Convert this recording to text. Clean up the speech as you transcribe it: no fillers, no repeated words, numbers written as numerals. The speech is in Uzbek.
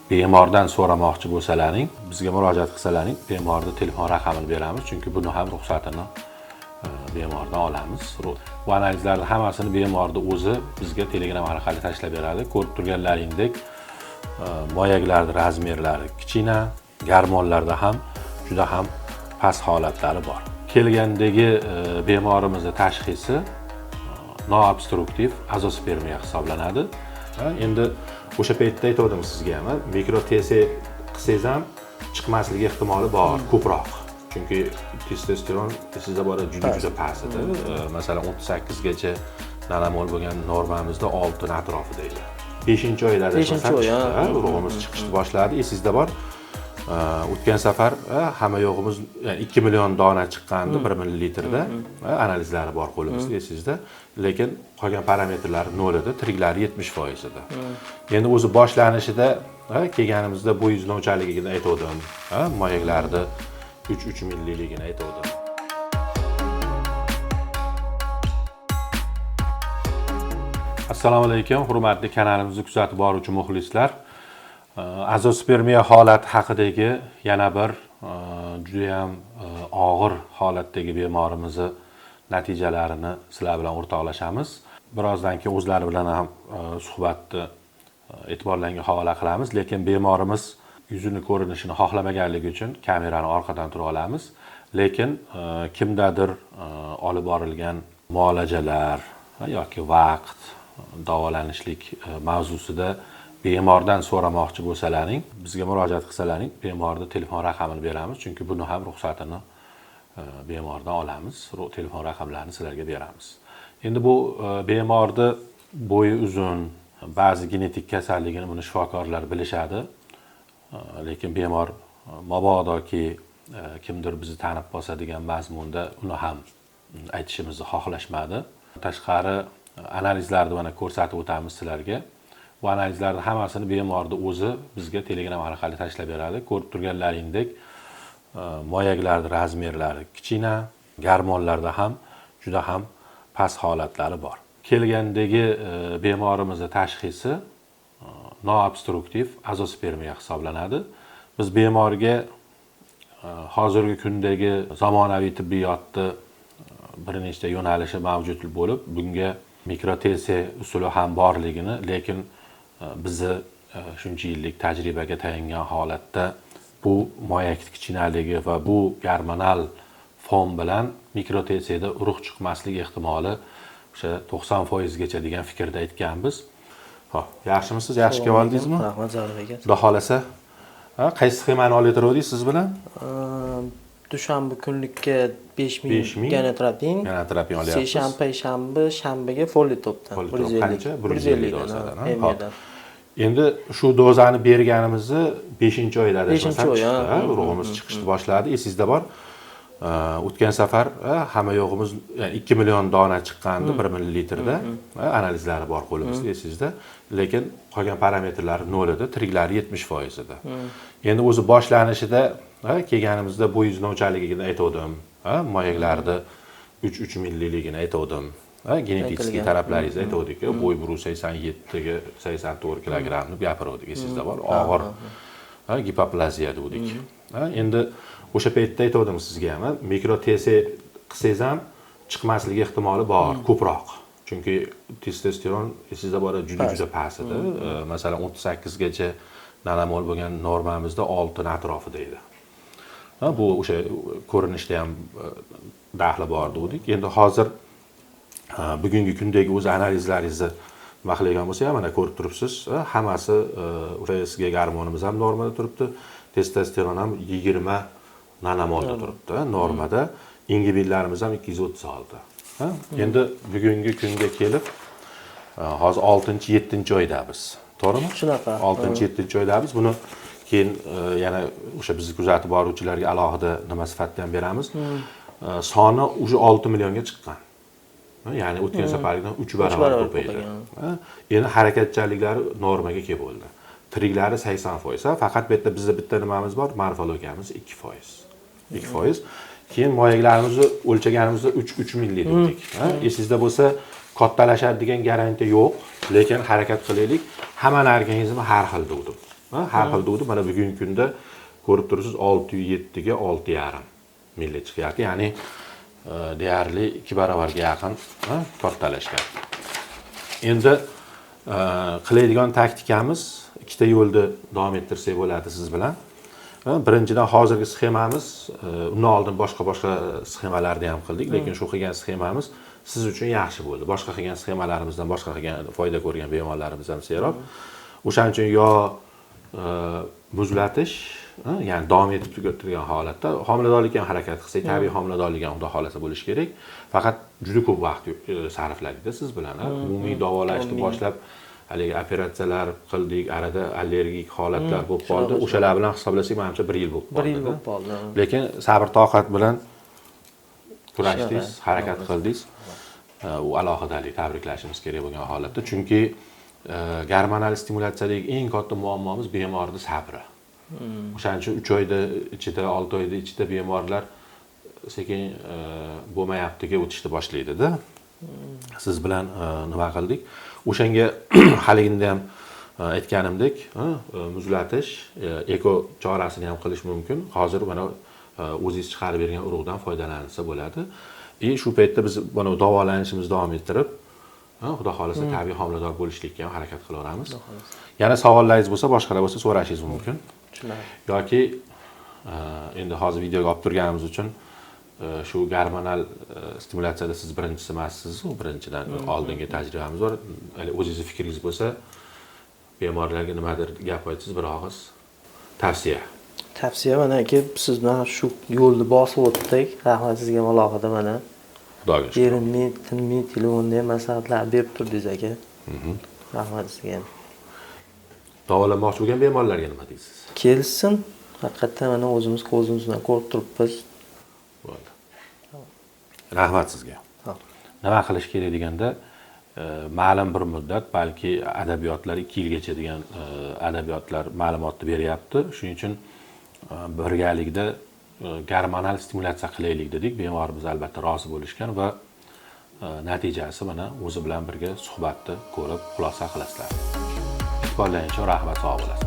bemordan so'ramoqchi bo'lsalaring, bizga murojaat qilsalaring, bemorning telefon raqamini beramiz, chunki buni ham ruxsatini bemordan olamiz. Bu analizlarning hammasini bemorning o'zi bizga Telegram orqali tashlab beradi. Ko'rib turganlaringdek, moyaklarning razmerlari kichkina, garmonlarda ham juda ham past holatlari bor. Kelgandagi bemorimizning tashxisi noobstruktiv azospermiya hisoblanadi. Endi o'sha paytda aytgandim sizga ham, mikro TC qilsangiz ham chiqmasligi ehtimoli bor, ko'proq. Chunki testosteron sizda bor juda past edi. Masalan 38 gacha nanomol bo'lgan normamizda 6 atrofida edi. 5-oyda urug'imiz chiqishni boshladi. Esingizda bor. O'tgan safar hamma yo'g'imiz 2 million dona chiqqandi 1 millilitrda. Analizlari bor qo'limizda, esingizda. Lekin qolgan parametrlari 0 edi, tiriklari 70% edi. Endi o'zi boshlanishida kelganimizda bu yuzlovchaligini aytgandim. Moyaklarni 3 milliligini aytgandim. Assalomu alaykum, hurmatli kanalimizni kuzatib boruvchi muxlislar. Azospermiya holati haqidagi yana bir juda ham og'ir holatdagi bemorimizni natijalarini sizlar bilan o'rtoqlashamiz. Birozdan keyin o'zlari bilan ham suhbatni e'tiborlarga havola qilamiz, lekin bemorimiz yuzini ko'rinishini xohlamaganligi uchun kamerani orqadan turib olamiz. Lekin kimdadir olib borilgan muolajalar yoki vaqt, davolanishlik mavzusida bemordan so'ramoqchi bo'lsalaring, bizga murojaat qilsalaring, bemorning telefon raqamini beramiz, chunki buni ham ruxsatini bemordan olamiz. Telefon raqamlarini sizlarga beramiz. Endi bu bemorning bo'yi uzun, ba'zi genetik kasalligini buni shifokorlar bilishadi. Lekin bemor mabodoki kimdir bizni tanib qolsa degan mazmunda uni ham aytishimizni xohlashmadi. Tashqari analizlarni mana ko'rsatib o'tamiz sizlarga. Bu analizlarning hammasini bemorning o'zi bizga Telegram orqali tashlab beradi. Ko'rib turganlaringdek, moyaklarning razmerlari kichkina, garmonlarda ham juda ham past holatlari bor. Kelgandagi bemorimizning tashxisi noobstruktiv azospermiya hisoblanadi. Biz bemorga hozirgi kundagi zamonaviy tibbiyotda bir nechta yo'nalishi mavjud bo'lib, bunga mikro TC usuli ham borligini, lekin bizni shuncha yillik tajribaga tayangan holatda bu moyak kichkinaligi va bu gormonal fon bilan mikro TCda urug' chiqmasligi ehtimoli o'sha 90% gacha degan fikrda aytganmiz. Xo'p, yaxshimisiz? Yaxshi kelib oldingizmi? Rahmat, Zarur aka. Xudo xolasa, qaysi sxemani olyapti siz bilan? Dushanba kunlikka 5000 ganoterapin olyapsiz. Seshanba, payshanba, shanbaga folitopdan 150. Qancha? 150 dozadan. Endi shu dozani berganimizni 5-oyda urug'imiz chiqishni boshladi. Esingizda bor. O'tgan safar hamma yo'g'imiz 2 million dona chiqqandi 1 millilitrda. Analizlari bor qo'limizda, esingizda. Lekin qolgan parametrlari 0 edi, tiriklari 70% edi. Endi o'zi boshlanishida kelganimizda bu yuzlovchaligini aytgandim. Moyaklarni 3 milliligini aytgandim. Genetik taraflaringizni aytgandik. Bo'y 187 ga 84 kilogramni gapirdik, esingizda bor. Og'ir gipoplaziya dedik. Endi o'sha paytda aytgandim sizga ham, mikro TC qilsangiz ham chiqmasligi ehtimoli bor, ko'proq. Chunki testosteron sizda bor juda past edi. Masalan 38 gacha nanomol bo'lgan normamizda 6 atrofida edi. Bu o'sha ko'rinishda ham daxli bor dedik. Endi hozir bugungi kundagi o'z analizlaringizni vaqtlagan bo'lsa ham mana ko'rib turibsiz, hammasi o'sha gormonimiz ham normada turibdi, testosteron ham 20 nanomolda turibdi, normada, ingibillarimiz ham 236. Endi bugungi kunga kelib hozir 6-7-oydamiz. To'g'rimi? Shunaqa. 6-7-oydamiz. Buni keyin yana o'sha bizni kuzatib boruvchilarga alohida nima sifatida ham beramiz. Soni o'sha 6 millionga chiqqan. Ya'ni o'tgan safargidan 3 barobar ko'paydi. Endi harakatchanliklari normaga kelib bo'ldi. Tiriklari 80%, faqat bu yerda bizda bitta nimamiz bor, morfologiyamiz 2%. 2%. Keyin moyaklarimizni o'lchaganimizda 3 milli dedik. Esingizda bo'lsa, kattalashadi degan garantiya yo'q, lekin harakat qilaylik. Hamma organizmi har xil dedim. Har xil degdi mana bugungi kunda ko'rib turibsiz 607 ga 6,5 milli chiqyapti. Ya'ni deyarli 2 baravarga yaqin kattalashgan. Endi qilaydigan taktikamiz ikkita yo'lda davom ettirsak bo'ladi siz bilan. Birinchidan hozirgi sxemamiz, undan oldin boshqa sxemalarni ham qildik, lekin shu qilgan sxemamiz siz uchun yaxshi bo'ldi. Boshqa qilgan sxemalarimizdan boshqa qilgan foyda ko'rgan bemorlarimiz ham serob. O'shaning uchun yo muzlatish, ya'ni davom etib turgan holatda homiladorlikka ham harakat qilsak, tabiiy homiladorlik ham xudo xolasa bo'lishi kerak. Faqat juda ko'p vaqt sarfladik-da siz bilan. Umumiy davolashni boshlab haligi operatsiyalar qildik, arada allergik holatlar bo'lib qoldi. O'shalar bilan hisoblasak, menimcha 1 yil bo'lib qoldi. 1 yil bo'lib qoldi. Lekin sabr toqat bilan kurashdingiz, harakat qildingiz. U alohidalik tabriklashimiz kerak bo'lgan holatda, chunki gormonal stimulyatsiyadagi eng katta muammomiz bemorning sabri. O'shaning uchun 3 oyda ichida, 6 oyda ichida bemorlar sekin bo'lmayaptiga o'tishni boshlaydi-da. Siz bilan nima qildik? O'shanga haligida ham aytganimdek, muzlatish, eko chorasini ham qilish mumkin. Hozir mana o'zingiz chiqarib bergan urug'dan foydalansa bo'ladi. Shu paytda biz buni davolanishimizni davom ettirib, xudo xolasa tabiiy homilador bo'lishlikka ham harakat qilaveramiz. Yana savollaringiz bo'lsa, boshqalar bo'lsa so'rashingiz mumkin. Yoki endi hozir videoga olib turganimiz uchun shu gormonal stimulyatsiyada siz birinchisi emassiz, birinchidan oldingi tajribamiz bor. O'zingiz fikringiz bo'lsa, bemorlarga nimadir gap aytsangiz, bir og'iz tavsiya. Tavsiya mana aka, siz bilan shu yo'lni bosib o'tdik. Rahmat sizga alohida mana. Xudoga shukr. Yerimni, tinmay telefonda ham maslahatlar berib turdingiz aka. Rahmat sizga. Davolanmoqchi bo'lgan bemorlarga nima deysiz? Kelsin. Haqiqatan mana o'zimiz ko'zimiz bilan ko'rib turibmiz. Bo'ldi. Rahmat sizga. Nima qilish kerak deganda, ma'lum bir muddat, balki adabiyotlar 2 yilgacha degan adabiyotlar ma'lumotni beryapti. Shuning uchun birgalikda gormonal stimulyatsiya qilaylik dedik. Bemorimiz albatta rozi bo'lishgan va natijasi mana o'zi bilan birga suhbatni ko'rib xulosa qilasizlar. Qolganicha rahmat, sog' bo'lasizlar.